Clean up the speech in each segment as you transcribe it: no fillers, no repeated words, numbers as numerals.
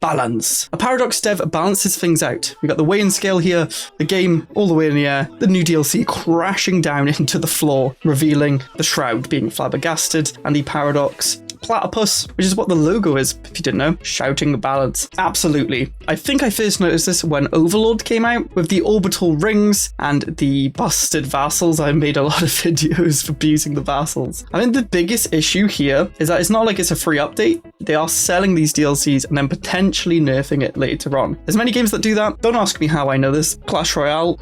balance. A Paradox dev balances things out. We got the weigh and scale here, the game all the way in the air, the new DLC crashing down into the floor, revealing the Shroud being flabbergasted, and the Paradox platypus, which is what the logo is, if you didn't know, shouting balance. Absolutely. I think I first noticed this when Overlord came out with the orbital rings and the busted vassals. I made a lot of videos for abusing the vassals. I think the biggest issue here is that it's not like it's a free update. They are selling these DLCs and then potentially nerfing it later on. There's many games that do that. Don't ask me how I know this. Clash Royale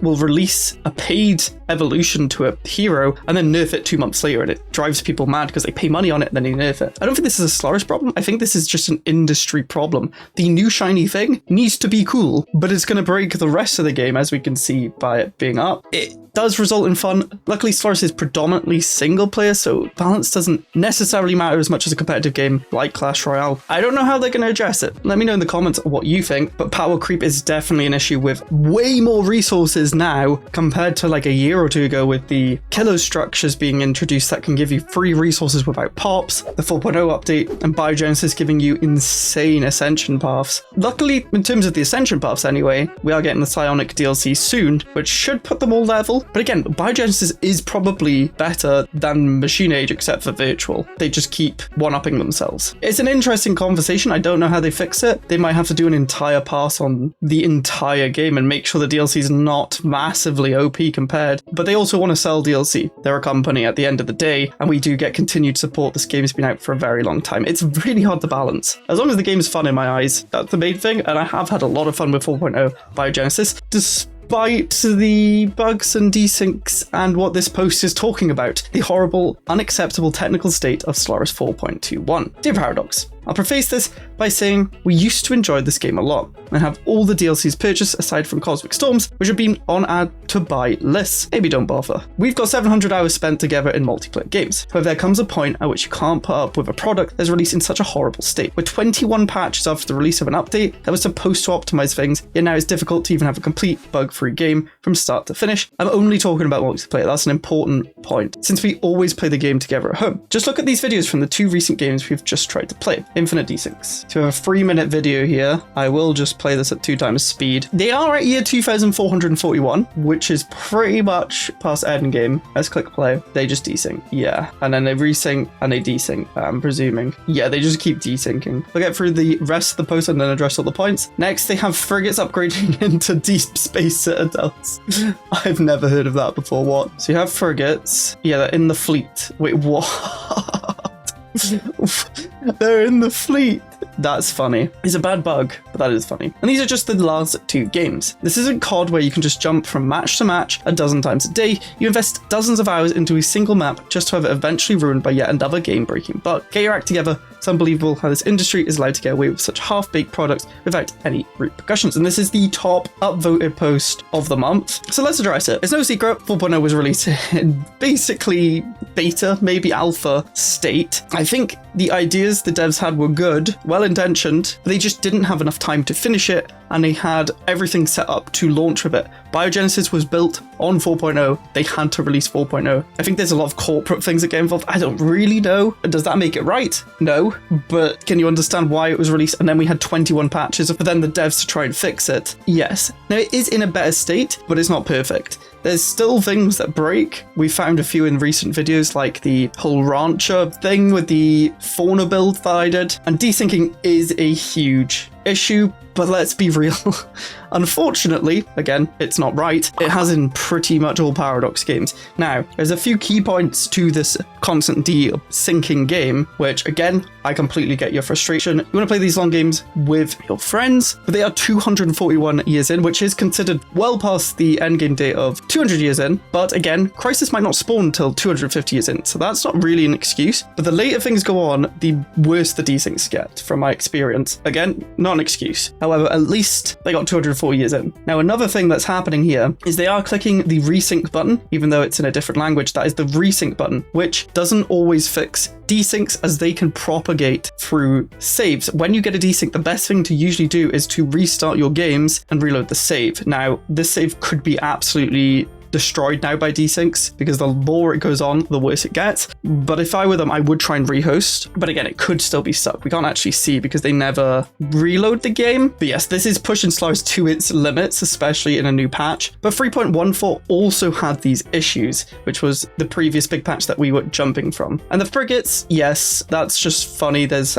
will release a paid evolution to a hero and then nerf it 2 months later, and it drives people mad because they pay money on it and then they nerf it. I don't think this is a Stellaris problem. I think this is just an industry problem. The new shiny thing needs to be cool, but it's going to break the rest of the game, as we can see by it being up. It does result in fun. Luckily, Stellaris is predominantly single player, so balance doesn't necessarily matter as much as a competitive game like Clash Royale. I don't know how they're going to address it. Let me know in the comments what you think, but power creep is definitely an issue with way more resources now compared to like a year or two ago with the kilo structures being introduced that can give you free resources without pops, the 4.0 update, and Biogenesis giving you insane ascension paths. Luckily, in terms of the ascension paths anyway, we are getting the Psionic DLC soon, which should put them all level. But again, Biogenesis is probably better than Machine Age except for Virtual. They just keep one-upping themselves. It's an interesting conversation. I don't know how they fix it. They might have to do an entire pass on the entire game and make sure the DLC is not massively OP compared. But they also want to sell DLC. They're a company at the end of the day, and we do get continued support. This game's been out for a very long time. It's really hard to balance. As long as the game's fun in my eyes, that's the main thing, and I have had a lot of fun with 4.0 Biogenesis, despite the bugs and desyncs and what this post is talking about, the horrible, unacceptable technical state of Stellaris 4.21. Dear Paradox, I'll preface this by saying we used to enjoy this game a lot and have all the DLCs purchased aside from Cosmic Storms, which have been on our to buy lists. Maybe don't bother. We've got 700 hours spent together in multiplayer games. However, there comes a point at which you can't put up with a product that's released in such a horrible state. With 21 patches after the release of an update that was supposed to optimize things, yet now it's difficult to even have a complete bug-free game from start to finish. I'm only talking about multiplayer. That's an important point, since we always play the game together at home. Just look at these videos from the 2 recent games we've just tried to play. Infinite desyncs. To have a 3-minute video here, I will just play this at 2 times speed. They are at year 2441, which is pretty much past endgame. Let's click play. They just desync. Yeah. And then they resync and they desync, I'm presuming. Yeah, they just keep desyncing. We'll get through the rest of the post and then address all the points. Next, they have frigates upgrading into deep space citadels. I've never heard of that before. What? So you have frigates. Yeah, they're in the fleet. Wait, what? They're in the fleet. That's funny. It's a bad bug, but that is funny. And these are just the last 2 games. This isn't COD where you can just jump from match to match a dozen times a day. You invest dozens of hours into a single map just to have it eventually ruined by yet another game-breaking bug. Get your act together. It's unbelievable how this industry is allowed to get away with such half-baked products without any repercussions. And this is the top upvoted post of the month. So let's address it. It's no secret, 4.0 was released in basically beta, maybe alpha state. I think the ideas the devs had were good, well-intentioned, but they just didn't have enough time to finish it, and they had everything set up to launch with it. Biogenesis was built on 4.0. They had to release 4.0. I think there's a lot of corporate things that get involved. I don't really know. Does that make it right? No. But can you understand why it was released? And then we had 21 patches for then the devs to try and fix it. Yes. Now it is in a better state, but it's not perfect. There's still things that break. We found a few in recent videos, like the whole rancher thing with the fauna build that I did. And desyncing is a huge issue, but let's be real. Unfortunately, again, it's not right. It has in pretty much all Paradox games. Now, there's a few key points to this constant desyncing game, which again, I completely get your frustration. You want to play these long games with your friends, but they are 241 years in, which is considered well past the endgame date of 200 years in. But again, Crisis might not spawn until 250 years in, so that's not really an excuse. But the later things go on, the worse the desyncs get, from my experience. Again, not an excuse. However, at least they got 204 years in. Now, another thing that's happening here is they are clicking the resync button, even though it's in a different language. That is the resync button, which doesn't always fix desyncs, as they can propagate through saves. When you get a desync, the best thing to usually do is to restart your games and reload the save. Now, this save could be absolutely destroyed now by desyncs, because the more it goes on, the worse it gets. But if I were them, I would try and rehost. But again, it could still be stuck. We can't actually see because they never reload the game. But yes, this is pushing Stellaris to its limits, especially in a new patch. But 3.14 also had these issues, which was the previous big patch that we were jumping from. And the frigates, yes, that's just funny. There's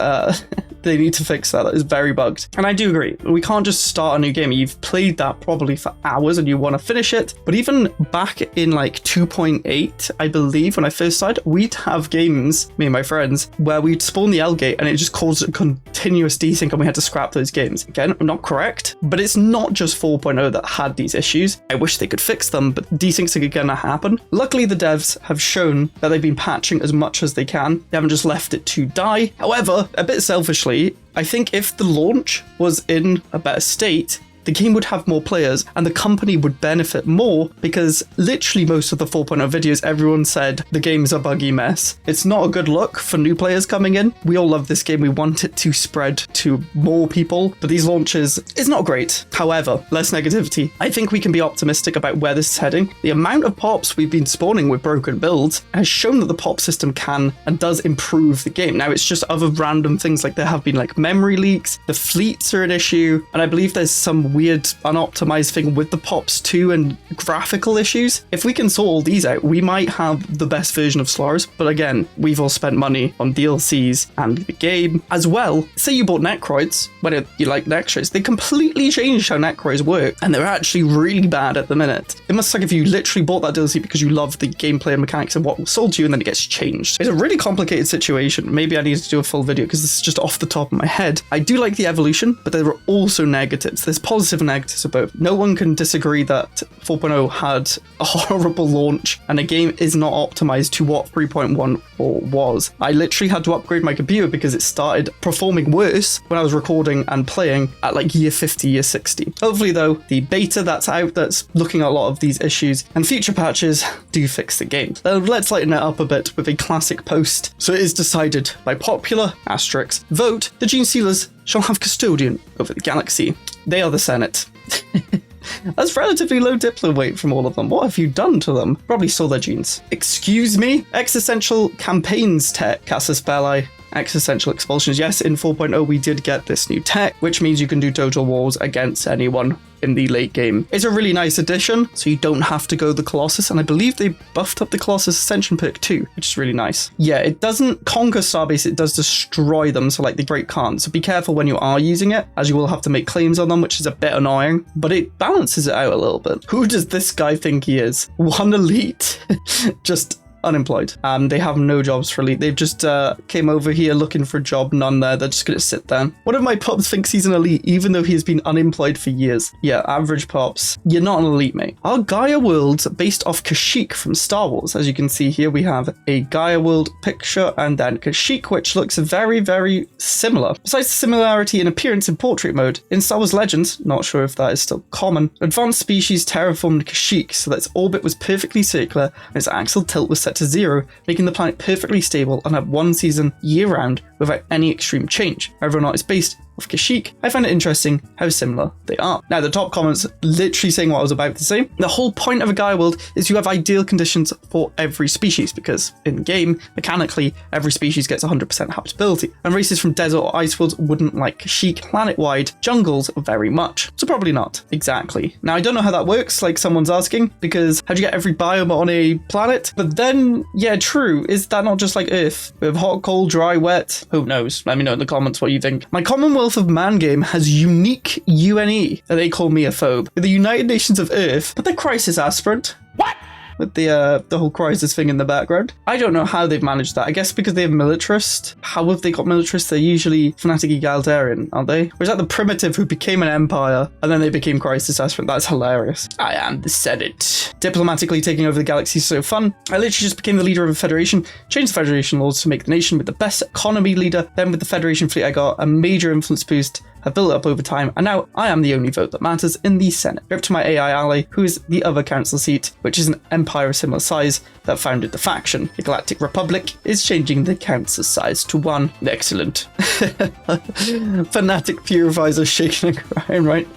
they need to fix that. That is very bugged. And I do agree. We can't just start a new game. You've played that probably for hours and you want to finish it. But even back in like 2.8, I believe, when I first started, we'd have games, me and my friends, where we'd spawn the L gate and it just caused a continuous desync and we had to scrap those games. Again, not correct, but it's not just 4.0 that had these issues. I wish they could fix them, but desyncs are going to happen. Luckily, the devs have shown that they've been patching as much as they can. They haven't just left it to die. However, a bit selfishly, I think if the launch was in a better state, the game would have more players and the company would benefit more, because literally most of the 4.0 videos, everyone said the game's a buggy mess. It's not a good look for new players coming in. We all love this game. We want it to spread to more people, but these launches is not great. However, less negativity. I think we can be optimistic about where this is heading. The amount of pops we've been spawning with broken builds has shown that the pop system can and does improve the game. Now it's just other random things, like there have been like memory leaks, the fleets are an issue, and I believe there's some weird unoptimized thing with the pops too, and graphical issues. If we can sort all these out, we might have the best version of Stellaris. But again, we've all spent money on DLCs and the game as well. Say you bought Necroids, when you like Necroids, they completely changed how Necroids work, and they're actually really bad at the minute. It must suck if you literally bought that DLC because you love the gameplay and mechanics and what was sold to you, and then it gets changed. It's a really complicated situation. Maybe I need to do a full video because this is just off the top of my head. I do like the evolution, but there are also negatives. There's positive and negatives of both. No one can disagree that 4.0 had a horrible launch and the game is not optimized to what 3.14 was. I literally had to upgrade my computer because it started performing worse when I was recording and playing at like year 50, year 60. Hopefully though, the beta that's out that's looking at a lot of these issues and future patches do fix the game. Let's lighten it up a bit with a classic post. So it is decided by popular asterisk vote, the Gene Stealers shall have custodian over the galaxy. They are the Senate. That's relatively low diplo weight from all of them. What have you done to them? Probably stole their genes. Excuse me? Existential campaigns tech, Casus Belli. Existential expulsions. Yes, in 4.0 we did get this new tech, which means you can do total wars against anyone in the late game. It's a really nice addition, so you don't have to go the Colossus, and I believe they buffed up the Colossus Ascension perk too, which is really nice. Yeah, it doesn't conquer Starbase, it does destroy them, so like the Great Khan, so be careful when you are using it, as you will have to make claims on them, which is a bit annoying, but it balances it out a little bit. Who does this guy think he is? One elite? Just unemployed. They have no jobs for elite. They've just came over here looking for a job, none there. They're just gonna sit there. One of my pops thinks he's an elite, even though he has been unemployed for years. Yeah, average pops. You're not an elite, mate. Our Gaia world's based off Kashyyyk from Star Wars. As you can see here, we have a Gaia world picture and then Kashyyyk, which looks very, very similar. Besides the similarity in appearance in portrait mode, in Star Wars Legends, not sure if that is still common, advanced species terraformed Kashyyyk so that its orbit was perfectly circular and its axial tilt was set to 0, making the planet perfectly stable and have one season year-round without any extreme change. Whether or not it's based off Kashyyyk, I find it interesting how similar they are. Now, the top comments literally saying what I was about to say. The whole point of a Gaia world is you have ideal conditions for every species, because in game, mechanically, every species gets 100% habitability, and races from desert or ice worlds wouldn't like Kashyyyk planet-wide jungles very much. So probably not. Exactly. Now, I don't know how that works, like someone's asking, because how do you get every biome on a planet? But then, yeah, true. Is that not just like Earth? With hot, cold, dry, wet? Who knows? Let me know in the comments what you think. My Commonwealth of Man game has unique UNE, and they call me a phobe. The United Nations of Earth, but they're crisis aspirant. What? With the whole crisis thing in the background. I don't know how they've managed that. I guess because they have militarist. How have they got militarist? They're usually fanatic egalitarian, aren't they? Or is that the primitive who became an empire and then they became crisis aspirant? That's hilarious. I am the Senate. Diplomatically taking over the galaxy is so fun. I literally just became the leader of a federation, changed the federation laws to make the nation with the best economy leader. Then with the federation fleet, I got a major influence boost have built up over time, and now I am the only vote that matters in the Senate. Go up to my AI ally, who is the other council seat, which is an empire of similar size that founded the faction. The Galactic Republic is changing the council size to 1. Excellent. Fanatic purifiers are shaking and crying right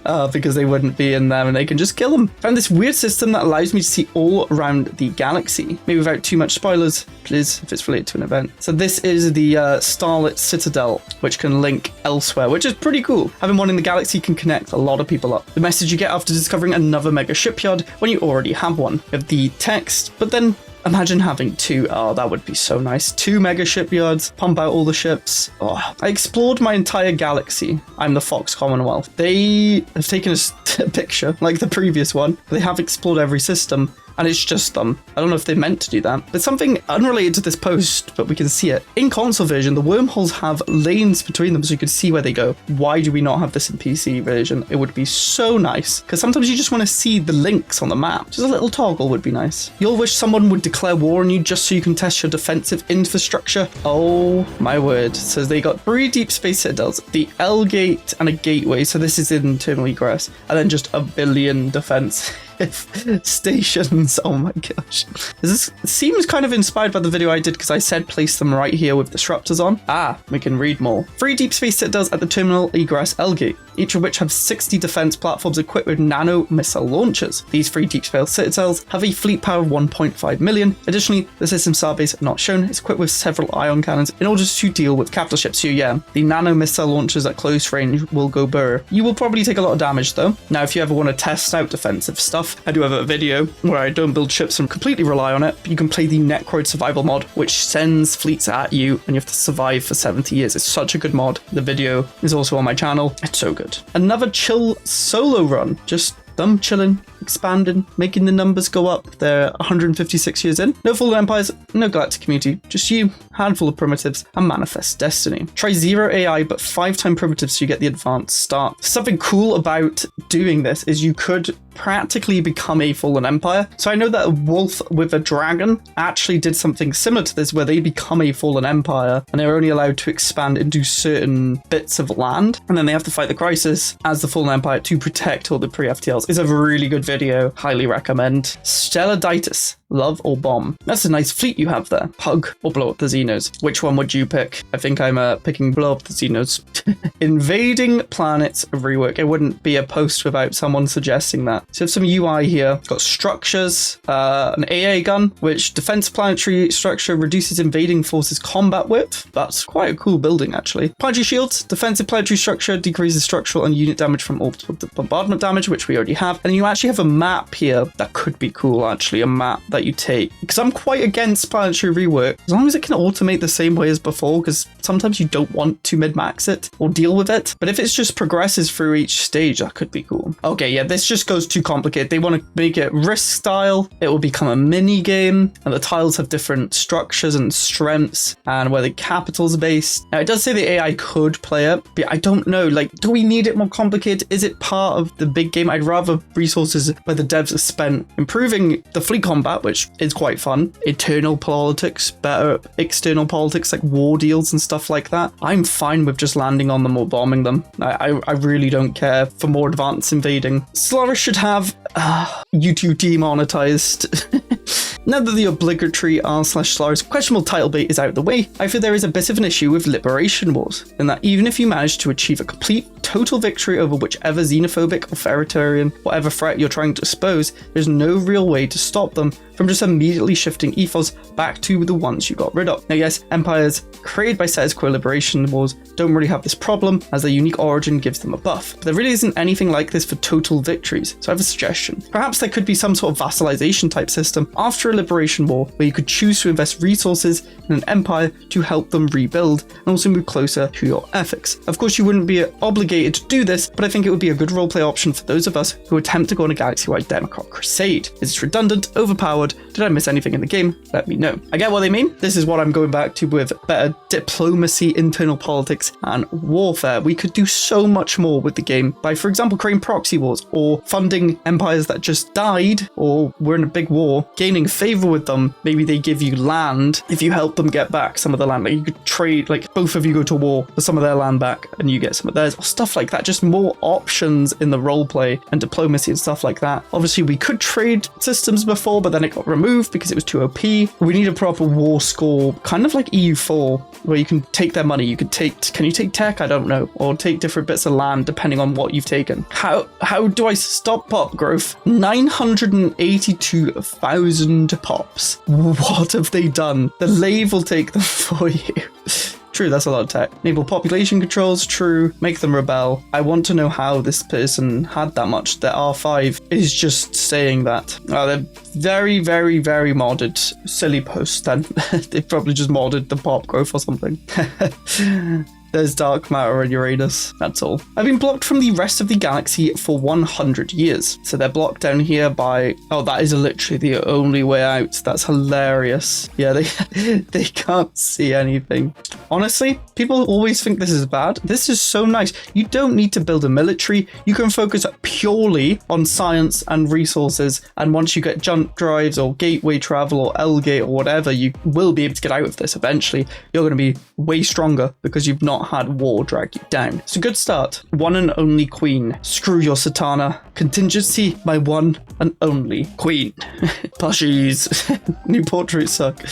now because they wouldn't be in them and they can just kill them. Found this weird system that allows me to see all around the galaxy. Maybe without too much spoilers, please, if it's related to an event. So this is the Starlet Citadel, which can link elsewhere, which is pretty cool. Having one in the galaxy can connect a lot of people up. The message you get after discovering another mega shipyard when you already have one. You have the text, but then imagine having 2. Oh, that would be so nice. 2 mega shipyards, pump out all the ships. Oh, I explored my entire galaxy. I'm the Fox Commonwealth. They have taken a picture like the previous one. They have explored every system. And it's just them. I don't know if they meant to do that. But something unrelated to this post, but we can see it. In console version, the wormholes have lanes between them so you can see where they go. Why do we not have this in PC version? It would be so nice. Because sometimes you just want to see the links on the map. Just a little toggle would be nice. You'll wish someone would declare war on you just so you can test your defensive infrastructure. Oh my word. So they got 3 deep space citadels, the L gate and a gateway. So this is internal egress. And then just a billion defense stations. Oh my gosh. This seems kind of inspired by the video I did because I said place them right here with disruptors on. We can read more. 3 deep space citadels at the terminal egress L gate, each of which have 60 defense platforms equipped with nano missile launchers. These 3 deep space citadels have a fleet power of 1.5 million. Additionally, the system's starbase, not shown, is equipped with several ion cannons in order to deal with capital ships. So yeah, the nano missile launchers at close range will go burr. You will probably take a lot of damage though. Now, if you ever want to test out defensive stuff, I do have a video where I don't build ships and completely rely on it, but you can play the Necroid survival mod, which sends fleets at you and you have to survive for 70 years. It's such a good mod. The video is also on my channel. It's so good. Another chill solo run. Just them chilling, expanding, making the numbers go up. They're 156 years in. No fallen empires, no galactic community, just you, handful of primitives, and manifest destiny. Try 0 AI, but 5-time primitives so you get the advanced start. Something cool about doing this is you could practically become a fallen empire. So I know that a wolf with a dragon actually did something similar to this where they become a fallen empire and they're only allowed to expand into certain bits of land, and then they have to fight the crisis as the fallen empire to protect all the pre-FTLs. It's a really good video, highly recommend. Stellaritis, love or bomb? That's a nice fleet you have there. Hug or blow up the Xenos? Which one would you pick? I think I'm picking blow up the Xenos. Invading planets rework. It wouldn't be a post without someone suggesting that. So have some UI here. Got structures, an AA gun, which defense planetary structure reduces invading forces combat width. That's quite a cool building actually. Planetary shields, defensive planetary structure decreases structural and unit damage from orbital bombardment damage, which we already have. And you actually have a map here that could be cool actually, a map that you take. Because I'm quite against planetary rework, as long as it can automate the same way as before, because sometimes you don't want to mid-max it or deal with it. But if it just progresses through each stage, that could be cool. Okay, yeah, this just goes too complicated. They want to make it risk style. It will become a mini game, and the tiles have different structures and strengths and where the capital's based. Now, it does say the AI could play it, but I don't know. Like, do we need it more complicated? Is it part of the big game? I'd rather resources where the devs are spent improving the fleet combat, which is quite fun. Internal politics, better external politics like war deals and stuff like that. I'm fine with just landing on them or bombing them. I really don't care for more advanced invading. Stellaris should have YouTube demonetized. Now that the obligatory r/Stellaris questionable title bait is out of the way, I feel there is a bit of an issue with Liberation Wars, in that even if you manage to achieve a complete total victory over whichever xenophobic, authoritarian, whatever threat you're trying to expose, there's no real way to stop them from just immediately shifting ethos back to the ones you got rid of. Now yes, empires created by status quo Liberation Wars don't really have this problem, as their unique origin gives them a buff, but there really isn't anything like this for total victories, so I have a suggestion. Perhaps there could be some sort of vassalization type system after a liberation war where you could choose to invest resources in an empire to help them rebuild and also move closer to your ethics. Of course, you wouldn't be obligated complicated to do this, but I think it would be a good roleplay option for those of us who attempt to go on a galaxy-wide Democrat crusade. Is it redundant? Overpowered? Did I miss anything in the game? Let me know. I get what they mean. This is what I'm going back to with better diplomacy, internal politics, and warfare. We could do so much more with the game by, for example, creating proxy wars or funding empires that just died or were in a big war, gaining favor with them. Maybe they give you land if you help them get back some of the land. Like you could trade, like both of you go to war for some of their land back and you get some of theirs, or stuff like that. Just more options in the roleplay and diplomacy and stuff like that. Obviously, we could trade systems before, but then it got removed because it was too OP. We need a proper war score, kind of like EU4, where you can take their money. You could take, can you take tech? I don't know. Or take different bits of land depending on what you've taken. How do I stop pop growth? 982,000 pops. What have they done? The Lave will take them for you. True, that's a lot of tech. Enable population controls, true. Make them rebel. I want to know how this person had that much. Their R5 is just saying that. Oh, they're very, very, very modded. Silly posts then. They've probably just modded the pop growth or something. There's dark matter in Uranus, that's all. I've been blocked from the rest of the galaxy for 100 years. So they're blocked down here by... Oh, that is literally the only way out. That's hilarious. Yeah, they can't see anything. Honestly, people always think this is bad. This is so nice. You don't need to build a military. You can focus purely on science and resources. And once you get jump drives or gateway travel or L-gate or whatever, you will be able to get out of this eventually. You're going to be way stronger because you've not had war drag you down. It's a good start. One and only queen. Screw your Satana. Contingency, my one and only queen. Plushies. New portraits suck.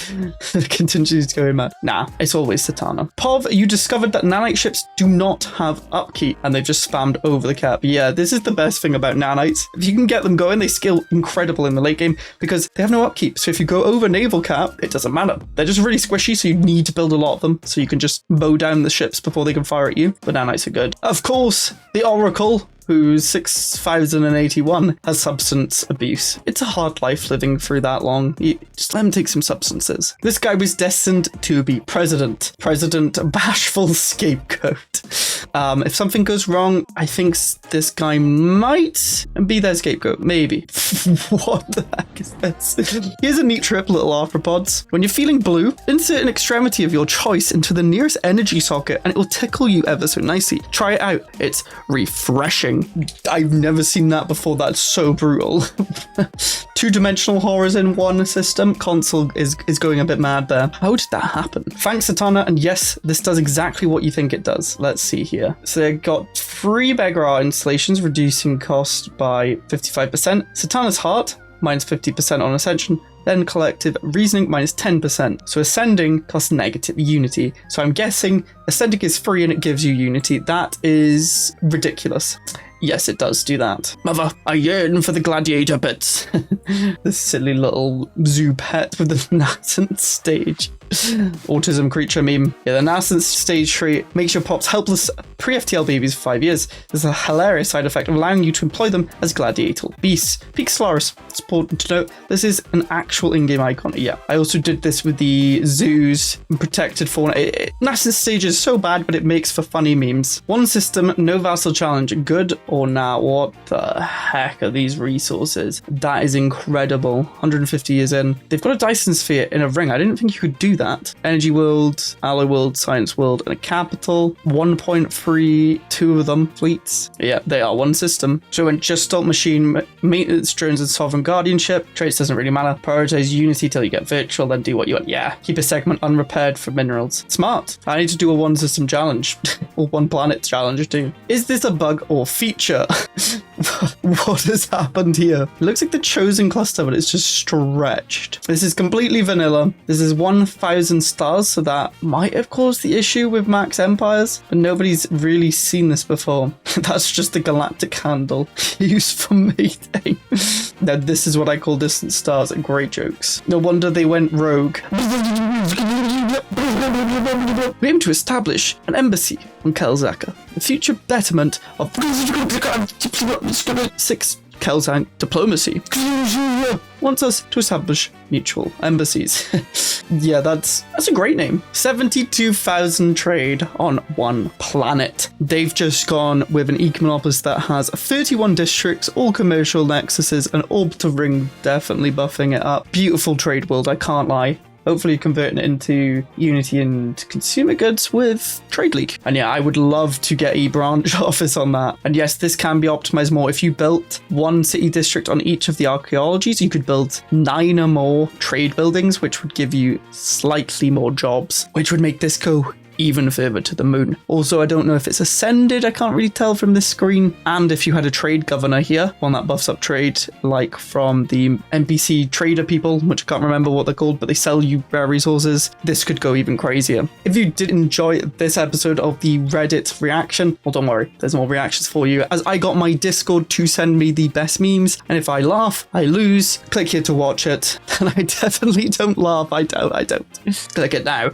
Contingency's going mad. Nah, it's always Satana. Pov, you discovered that nanite ships do not have upkeep and they've just spammed over the cap. Yeah, this is the best thing about nanites. If you can get them going, they scale incredible in the late game because they have no upkeep. So if you go over naval cap, it doesn't matter. They're just really squishy, so you need to build a lot of them so you can just mow down the ships before they can fire at you. But nanites are good. Of course, the Oracle, who's 6,081, has substance abuse. It's a hard life living through that long. You just let him take some substances. This guy was destined to be president. President Bashful Scapegoat. If something goes wrong, I think this guy might be their scapegoat. Maybe. What the heck is this? Here's a neat trip, little arthropods. When you're feeling blue, insert an extremity of your choice into the nearest energy socket and it will tickle you ever so nicely. Try it out. It's refreshing. I've never seen that before. That's so brutal. Two-dimensional horrors in one system. Console is going a bit mad there. How did that happen? Thanks, Satana. And yes, this does exactly what you think it does. Let's see here. So they got 3 Beggar installations, reducing cost by 55%. Satana's Heart, minus 50% on Ascension. Then Collective Reasoning, minus 10%. So Ascending costs negative Unity. So I'm guessing Ascending is free and it gives you Unity. That is ridiculous. Yes, it does do that. Mother, I yearn for the gladiator bits. This silly little zoo pet with the nascent stage. Autism creature meme. Yeah, the nascent stage trait makes your pops helpless pre-FTL babies for 5 years. There's a hilarious side effect of allowing you to employ them as gladiator beasts. Peak Stellaris. It's important to note this is an actual in-game icon. Yeah, I also did this with the zoos and protected fauna. Nascent stage is so bad, but it makes for funny memes. One system, no vassal challenge. Good or nah? What the heck are these resources? That is incredible. 150 years in. They've got a Dyson sphere in a ring. I didn't think you could do that. Energy World, Alloy World, Science World, and a capital. 1.32 of them fleets. Yeah, they are one system. So when just stop machine, maintenance drones, and sovereign guardianship. Traits doesn't really matter. Prioritize Unity till you get virtual, then do what you want. Yeah, keep a segment unrepaired for minerals. Smart. I need to do a one system challenge or one planet challenge too. Is this a bug or feature? What has happened here? It looks like the chosen cluster, but it's just stretched. This is completely vanilla. This is 1,000 stars, so that might have caused the issue with max empires, but nobody's really seen this before. That's just the galactic handle used for mating. Now this is what I call distant stars. Great jokes. No wonder they went rogue. We aim to establish an embassy on Kelzaka, the future betterment of 6 Kel's diplomacy wants us to establish mutual embassies. Yeah, that's a great name. 72,000 trade on one planet. They've just gone with an econopolis that has 31 districts, all commercial nexuses, an orbital ring definitely buffing it up. Beautiful trade world, I can't lie. Hopefully converting it into Unity and consumer goods with Trade League. And yeah, I would love to get a branch office on that. And yes, this can be optimized more. If you built one city district on each of the archaeologies, you could build 9 or more trade buildings, which would give you slightly more jobs, which would make this go even further to the moon. Also, I don't know if it's ascended, I can't really tell from this screen. And if you had a trade governor here, one that buffs up trade, like from the NPC trader people, which I can't remember what they're called, but they sell you rare resources, this could go even crazier. If you did enjoy this episode of the Reddit reaction, well, don't worry, there's more reactions for you, as I got my Discord to send me the best memes, and if I laugh, I lose. Click here to watch it, and I definitely don't laugh, I don't. Click it now.